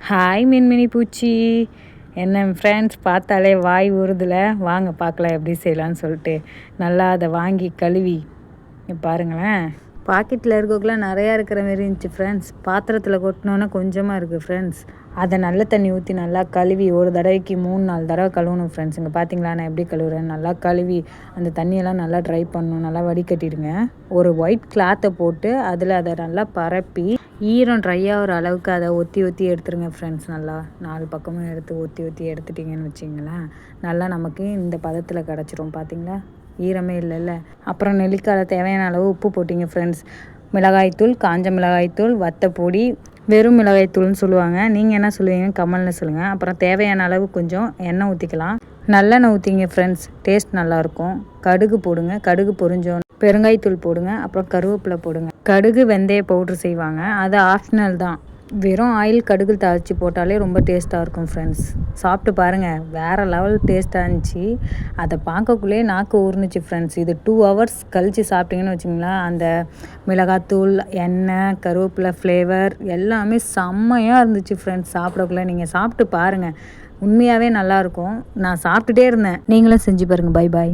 Hi மின்மினி பூச்சி. என்ன friends, பார்த்தாலே வாய் ஊறுதில். வாங்க பார்க்கலாம் எப்படி செய்யலான்னு சொல்லிட்டு. நல்லா அதை வாங்கி கழுவி பாருங்களேன். பாக்கெட்டில் இருக்கக்குலாம் நிறையா இருக்கிற மாரி இருந்துச்சு ஃப்ரெண்ட்ஸ். பாத்திரத்தில் கொட்டினோன்னா கொஞ்சமாக இருக்குது ஃப்ரெண்ட்ஸ். அதை நல்ல தண்ணி ஊற்றி நல்லா கழுவி ஒரு தடவைக்கு 3-4 தடவை கழுவணும் ஃப்ரெண்ட்ஸ். இங்கே பார்த்தீங்களா நான் எப்படி கழுவுறேன். நல்லா கழுவி அந்த தண்ணியெல்லாம் நல்லா ட்ரை பண்ணணும். நல்லா வடிகட்டிடுங்க. ஒரு ஒயிட் கிளாத்தை போட்டு அதில் அதை நல்லா பரப்பி ஈரம் ட்ரை ஆகிற அளவுக்கு அதை ஒத்தி எடுத்துருங்க ஃப்ரெண்ட்ஸ். நல்லா 4 பக்கமும் எடுத்து ஒத்தி எடுத்துட்டிங்கன்னு வச்சிங்களேன், நல்லா நமக்கு இந்த பதத்தில் கிடச்சிரும். பார்த்தீங்களா, ஈரமே இல்லைல்ல. அப்புறம் நெல்லிக்காயில் தேவையான அளவு உப்பு போட்டிங்க ஃப்ரெண்ட்ஸ். மிளகாய்த்தூள், காஞ்ச மிளகாய்த்தூள், வத்தப்பொடி, வெறும் மிளகாய்த்தூள்னு சொல்லுவாங்க. நீங்கள் என்ன சொல்லுவீங்கன்னு கமெண்ட்ல சொல்லுங்கள். அப்புறம் தேவையான அளவு கொஞ்சம் எண்ணெய் ஊற்றிக்கலாம். நல்லெண்ணெய் ஊற்றிங்க ஃப்ரெண்ட்ஸ், டேஸ்ட் நல்லாயிருக்கும். கடுகு போடுங்க. கடுகு பொரிஞ்சோன்னு பெருங்காயத்தூள் போடுங்க. அப்புறம் கருவேப்பிலை போடுங்க. கடுகு வெந்தய பவுட்ரு செய்வாங்க, அது ஆப்ஷனல் தான். வெறும் ஆயில் கடுகு தாளித்து போட்டாலே ரொம்ப டேஸ்ட்டாக இருக்கும் ஃப்ரெண்ட்ஸ். சாப்பிட்டு பாருங்கள், வேறு லெவல் டேஸ்ட்டாக இருந்துச்சு. அதை பார்க்கக்குள்ளே நாக்கு ஊறுனுச்சு ஃப்ரெண்ட்ஸ். இது 2 ஹவர்ஸ் கழித்து சாப்பிட்டீங்கன்னு வச்சிங்களேன், அந்த மிளகாத்தூள், எண்ணெய், கருவேப்பிலை ஃப்ளேவர் எல்லாமே செம்மையாக இருந்துச்சு ஃப்ரெண்ட்ஸ். சாப்பிடக்குள்ளே நீங்கள் சாப்பிட்டு பாருங்கள், உண்மையாகவே நல்லாயிருக்கும். நான் சாப்பிட்டுட்டே இருந்தேன். நீங்களும் செஞ்சு பாருங்கள். Bye bye.